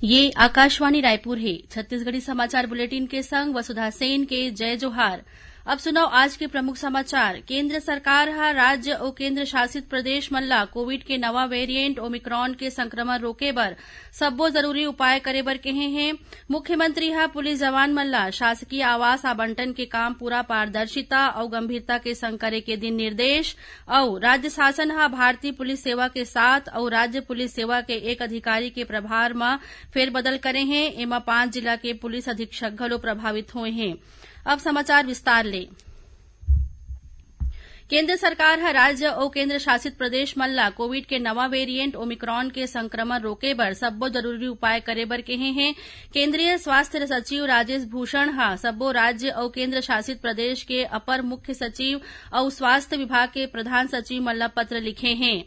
ये आकाशवाणी रायपुर है। छत्तीसगढ़ी समाचार बुलेटिन के संग वसुधा सेन के जय जोहार। अब सुनाओ आज के प्रमुख समाचार। केंद्र सरकार हा राज्य और केंद्र शासित प्रदेश मन ला कोविड के नवा वेरिएंट ओमिक्रॉन के संक्रमण रोके बर सब्बो जरूरी उपाय करे बर कहे हैं। मुख्यमंत्री हा पुलिस जवान मन ला शासकीय आवास आवंटन के काम पूरा पारदर्शिता और गंभीरता के संग करे के दिन निर्देश। और राज्य शासन हा भारतीय पुलिस सेवा के साथ और राज्य पुलिस सेवा के एक अधिकारी के प्रभार में फेरबदल करे हैं। एमा 5 जिला के पुलिस अधीक्षक घलो प्रभावित हुए हैं। अब समाचार विस्तार ले। केंद्र सरकार हा राज्य और केंद्र शासित प्रदेश मन ला कोविड के नवा वेरिएंट ओमिक्रॉन के संक्रमण रोके बर सब्बो जरूरी उपाय करे बर कहे हैं। केंद्रीय स्वास्थ्य सचिव राजेश भूषण हा सब्बो राज्य और केंद्र शासित प्रदेश के अपर मुख्य सचिव और स्वास्थ्य विभाग के प्रधान सचिव मन ला पत्र लिखे हैं।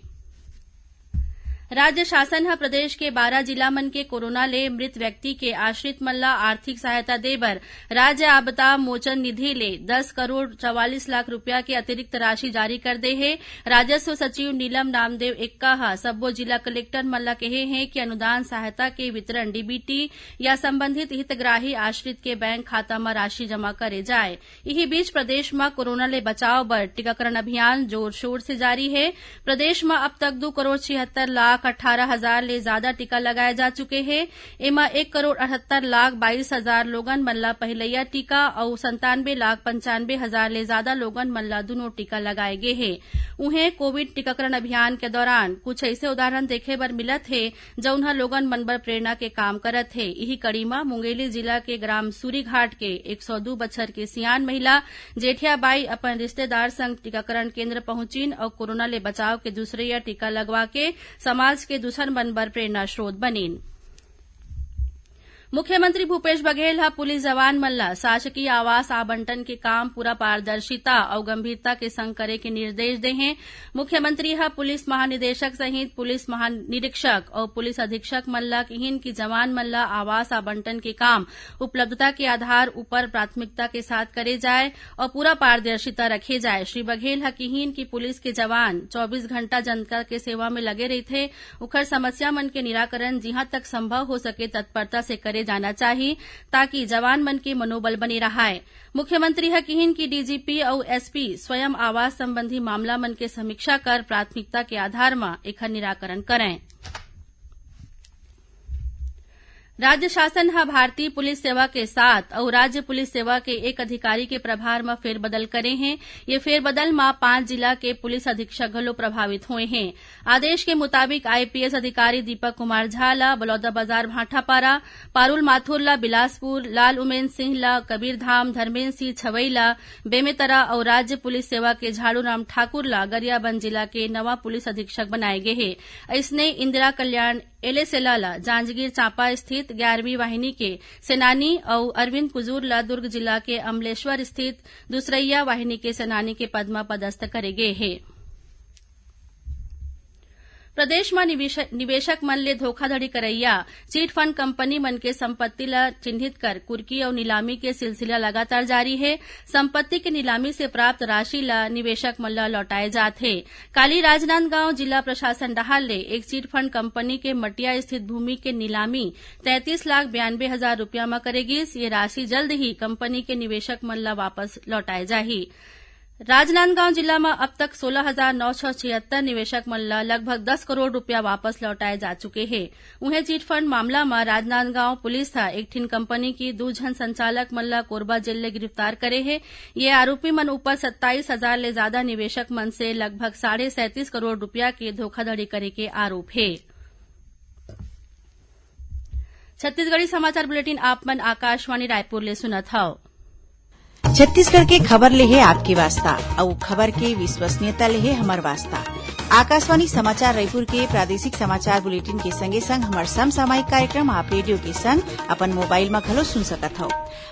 राज्य शासन हा प्रदेश के 12 जिला मन के कोरोना ले मृत व्यक्ति के आश्रित मन ला आर्थिक सहायता देबर राज्य आपदा मोचन निधि ले 10 करोड़ 44 लाख रुपया के अतिरिक्त राशि जारी कर दे है। राजस्व सचिव नीलम नामदेव एक्का हा सब्बो जिला कलेक्टर मन ला कहे हैं कि अनुदान सहायता के वितरण डीबीटी या संबंधित हितग्राही आश्रित के बैंक खाता में राशि जमा करे जाए। यही बीच प्रदेश में कोरोना ले बचाव बर टीकाकरण अभियान जोर शोर से जारी है। प्रदेश में अब तक 2 करोड़ 76 लाख 18 हजार ले ज्यादा टीका लगाए जा चुके हैं। एमा 1 करोड़ 78 लाख 22 हजार लोगन मन ला पहिलैया टीका और 97 लाख 95 हजार ले ज्यादा लोगन मन ला दोनों टीका लगाए गए हैं। उन्हें कोविड टीकाकरण अभियान के दौरान कुछ ऐसे उदाहरण देखे बर मिलत है जौनहा लोगन मन बर प्रेरणा के काम करत है। यही कड़ी में मुंगेली जिला के ग्राम सूरीघाट के 102 बछर के सियान महिला जेठियाबाई अपन रिश्तेदार संग टीकाकरण केंद्र पहुंचिन और कोरोना ले बचाव के दूसरे टीका लगवा के समाज के दूसर मन बर प्रेरणा स्रोत बनीन। मुख्यमंत्री भूपेश बघेल हा पुलिस जवान मन ला शासकीय आवास आवंटन के काम पूरा पारदर्शिता और गंभीरता के संग करे के निर्देश दे हैं। मुख्यमंत्री हा पुलिस महानिदेशक सहित पुलिस महानिरीक्षक और पुलिस अधीक्षक मन ला कहिन की जवान मन ला आवास आवंटन के काम उपलब्धता के आधार ऊपर प्राथमिकता के साथ करे जाए और पूरा पारदर्शिता रखे जाए। श्री बघेल हा कहिन की पुलिस के जवान 24 घंटा जनता के सेवा में लगे रहते। उखर समस्या मन के निराकरण जहां तक संभव हो सके तत्परता से करे जाना चाहिए ताकि जवान मन के मनोबल बने रहाए। मुख्यमंत्री हा कहिन की डीजीपी और एसपी स्वयं आवास संबंधी मामला मन के समीक्षा कर प्राथमिकता के आधार में एखर निराकरण करें। राज्य शासन हा भारतीय पुलिस सेवा के साथ और राज्य पुलिस सेवा के एक अधिकारी के प्रभार में फेरबदल करे हैं। ये फेरबदल में 5 जिला के पुलिस अधीक्षक घलो प्रभावित हुए हैं। आदेश के मुताबिक आईपीएस अधिकारी दीपक कुमार झा ला बलौदाबाजार भाटापारा, पारुल माथुर ला बिलासपुर, लाल उमेन सिंह ला कबीरधाम, धर्मेन्द्र सिंह छवई ला बेमेतरा और राज्य पुलिस सेवा के झाड़ूराम ठाकुर ला गरियाबंद जिला के नवा पुलिस अधीक्षक बनाए गए हैं। इसने इंदिरा कल्याण एलेसेला जांजगीर चांपा स्थित 11वीं वाहिनी के सेनानी और अरविंद कुजूर ला दुर्ग जिला के अमलेश्वर स्थित दूसरैया वाहिनी के सेनानी के पद में पदस्थ करे गए हैं। प्रदेश में निवेशक मन ले धोखाधड़ी करैया चिट फंड कंपनी मन के संपत्ति ला चिन्हित कर कुर्की और नीलामी के सिलसिला लगातार जारी है। संपत्ति के नीलामी से प्राप्त राशि ला निवेशक मन ला लौटाए जाते। काली राजनांदगांव जिला प्रशासन डहाल ले एक चिट फंड कंपनी के मटिया स्थित भूमि के नीलामी 33 लाख 92 हजार रुपया में करेगी। ये राशि जल्द ही कंपनी के निवेशक मन ला वापस लौटाए जाही। राजनांदगांव जिला में अब तक 16,976 निवेशक मन ला लगभग 10 करोड़ रुपया वापस लौटाए जा चुके हैं। उन्हें चिटफंड मामला में राजनांदगांव पुलिस था एक ठिन कंपनी की 2 जन संचालक मन ला कोरबा जेल ले गिरफ्तार करे है। ये आरोपी मन ऊपर 27,000 ले ज्यादा निवेशक मन से लगभग 37.5 करोड़ रुपया के धोखाधड़ी करे के आरोप है। छत्तीसगढ़ी समाचार बुलेटिन आप मन आकाशवाणी रायपुर ले सुनत हव। छत्तीसगढ़ के खबर ले है आपके वास्ता और खबर के विश्वसनीयता ले है हमार वास्ता। आकाशवाणी समाचार रायपुर के प्रादेशिक समाचार बुलेटिन के संगे संग हमार समसामयिक कार्यक्रम आप रेडियो के संग अपन मोबाइल में घलो सुन सकत हो।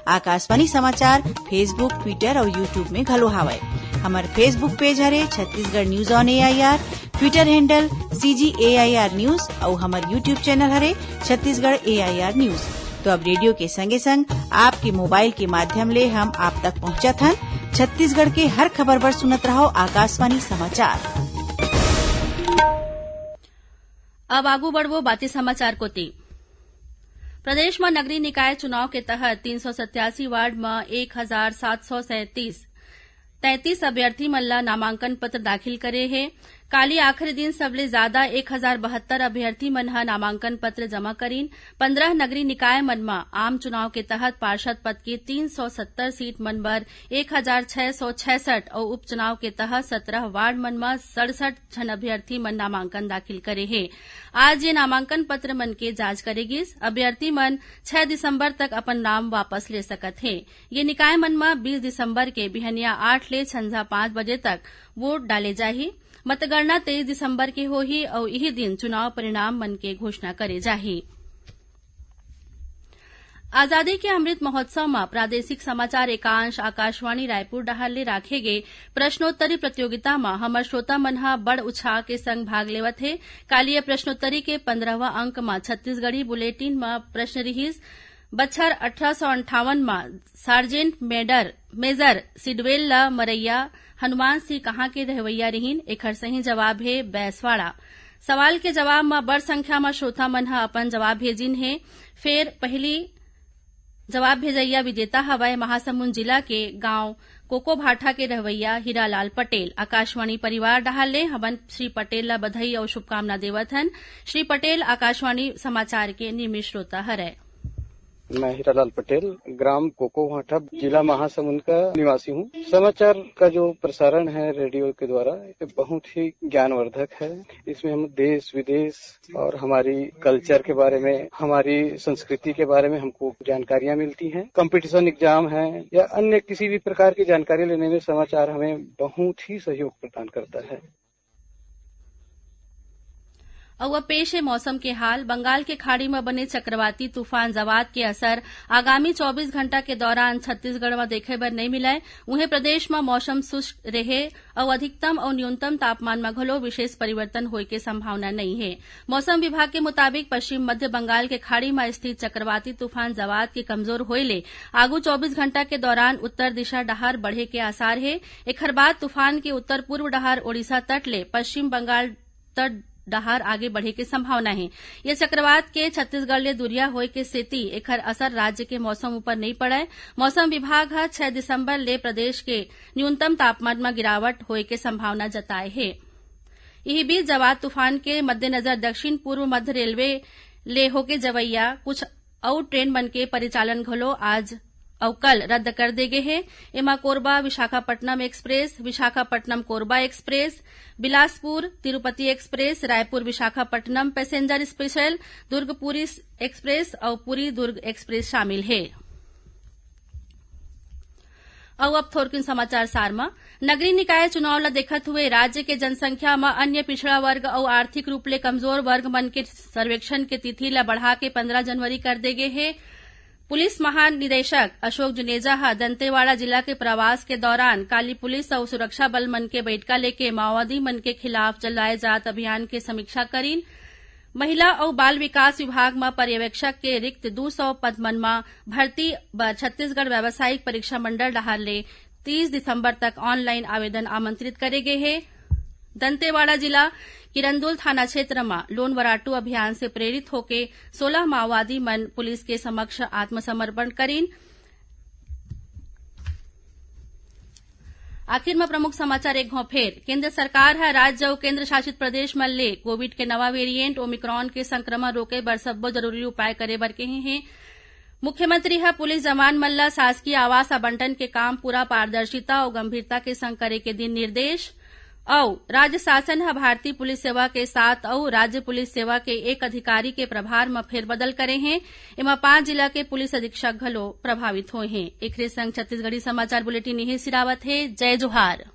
आकाशवाणी समाचार फेसबुक, ट्विटर और यूट्यूब में घलो हावय। हमार फेसबुक पेज हरे Chhattisgarh news on AIR, Twitter handle CGAIR news और हमार यूट्यूब चैनल हरे छत्तीसगढ़ AIR न्यूज। तो अब रेडियो के संगे संग आपके मोबाइल के माध्यम ले हम आप तक पहुंचत हन। छत्तीसगढ़ के हर खबर पर सुनत रहो आकाशवाणी समाचार। अब आगू बढ़वो बाती समाचार कोती। प्रदेश में नगरीय निकाय चुनाव के तहत 387 वार्ड में 1733 अभ्यर्थी मन ला नामांकन पत्र दाखिल करे हे। काली आखिरी दिन सबले ज्यादा 1072 अभ्यर्थी मन ह नामांकन पत्र जमा करीन। 15 नगरीय निकाय मन में आम चुनाव के तहत पार्षद पद के 370 सीट मन बर 1666 और उपचुनाव के तहत 17 वार्ड मन में 67 जन अभ्यर्थी मन नामांकन दाखिल करे हे। आज ये नामांकन पत्र मन के जांच करेगिस। अभ्यर्थी मन 6 दिसंबर तक अपन नाम वापस ले सकत हे। ये निकाय मन में 20 दिसंबर के बिहनिया 8 ले संझा 5 बजे तक वोट डाले जाही। मतगणना 23 दिसंबर के होही और यही दिन चुनाव परिणाम मन के घोषणा करे जाही। आजादी के अमृत महोत्सव में प्रादेशिक समाचार एकांश आकाशवाणी रायपुर डहर ले राखे गे प्रश्नोत्तरी प्रतियोगिता में हमर श्रोता मन ह बड़ उत्साह के संग भाग लेवत हे। कालीय प्रश्नोत्तरी के 15वां अंक में छत्तीसगढ़ी बुलेटिन में प्रश्न रिहिस। बछर 1858 में सार्जेंट मेजर सिडवेल ला मरैया हनुमान सिंह कहाँ के रहवैया रहीन। एखर सही जवाब है बैसवाड़ा। सवाल के जवाब में बड़ संख्या में श्रोता मन ह अपन जवाब भेजिन हे। फेर पहली जवाब भेजैया विजेता हवय महासमुंद जिला के गांव कोकोभाठा के रहवैया हीरालाल पटेल। आकाशवाणी परिवार डहार ले हमन श्री पटेल ला बधाई और शुभकामना देवत हन। श्री पटेल आकाशवाणी समाचार के नियमित श्रोता हरय। मैं हीरालाल पटेल ग्राम कोकोभाठा जिला महासमुंद का निवासी हूँ। समाचार का जो प्रसारण है रेडियो के द्वारा ये बहुत ही ज्ञानवर्धक है। इसमें हम देश विदेश और हमारी कल्चर के बारे में, हमारी संस्कृति के बारे में हमको जानकारियाँ मिलती हैं। कंपटीशन एग्जाम है या अन्य किसी भी प्रकार की जानकारी लेने में समाचार हमें बहुत ही सहयोग प्रदान करता है। और पेश है मौसम के हाल। बंगाल के खाड़ी में बने चक्रवाती तूफान जवाद के असर आगामी 24 घंटा के दौरान छत्तीसगढ़ में देखे बर नहीं मिलाय। उन्हें प्रदेश में मौसम शुष्क रहे और अधिकतम और न्यूनतम तापमान में घलो विशेष परिवर्तन होय के संभावना नहीं है। मौसम विभाग के मुताबिक पश्चिम मध्य बंगाल के खाड़ी में स्थित चक्रवाती तूफान जवाद के कमजोर होय ले आगू 24 घंटा के दौरान उत्तर दिशा डहार बढ़े के आसार है। एखर बाद तूफान के उत्तर पूर्व डहार ओडिशा तट ले पश्चिम बंगाल तट डहार आगे बढ़े के संभावना है। ये चक्रवात के छत्तीसगढ़ ले दुरिया होय के सेती एखर असर राज्य के मौसम ऊपर नहीं पड़े। मौसम विभाग 6 दिसंबर ले प्रदेश के न्यूनतम तापमान में गिरावट होय के संभावना जताए है। यही बीच जवाद तूफान के मद्देनजर दक्षिण पूर्व मध्य रेलवे ले होके जवैया कुछ और ट्रेन मन के परिचालन घलो आज और कल रद्द कर दे गए हैं। एमा Korba Visakhapatnam express, Visakhapatnam Korba express, Bilaspur Tirupati express, Raipur Visakhapatnam passenger special, Durg Puri express और पुरी दुर्ग एक्सप्रेस शामिल है। और अब थोरकिन समाचार सार में नगरीय निकाय चुनाव ला देखत हुए राज्य के जनसंख्या में अन्य पिछड़ा वर्ग और आर्थिक रूप ले कमजोर वर्ग मन के सर्वेक्षण के तिथि ला बढ़ा के 15 जनवरी कर दे गए है। पुलिस महानिदेशक अशोक जुनेजा दंतेवाड़ा जिला के प्रवास के दौरान काली पुलिस और सुरक्षा बल मन के बैठका लेके माओवादी मन के खिलाफ चलाए जात अभियान के समीक्षा करीन। महिला और बाल विकास विभाग में पर्यवेक्षक के रिक्त 200 पद मन में भर्ती बर छत्तीसगढ़ व्यावसायिक परीक्षा मंडल डहार ले 30 दिसंबर तक ऑनलाइन आवेदन आमंत्रित करे गए है। दंतेवाड़ा जिला किरंदुल थाना क्षेत्र में लोन वराटू अभियान से प्रेरित होके 16 माओवादी मन पुलिस के समक्ष आत्मसमर्पण करीन। आखिर में प्रमुख समाचार एक घाव फेर। केंद्र सरकार है राज्य और केंद्र शासित प्रदेश मन ले कोविड के नवा वेरिएंट ओमिक्रॉन के संक्रमण रोके बर सब्बो जरूरी उपाय करे बर कहे हैं। मुख्यमंत्री है पुलिस जवान मन ला शासकीय आवास आवंटन के काम पूरा पारदर्शिता और गंभीरता के संग करे के दिन निर्देश। और राज्य शासन है भारतीय पुलिस सेवा के 7 और राज्य पुलिस सेवा के 1 अधिकारी के प्रभार में फेरबदल करे हैं। एमा 5 जिला के पुलिस अधीक्षक घलो प्रभावित हुए हैं। एकरे संग छत्तीसगढ़ी समाचार बुलेटिन यही सिरावत है। जय जोहार।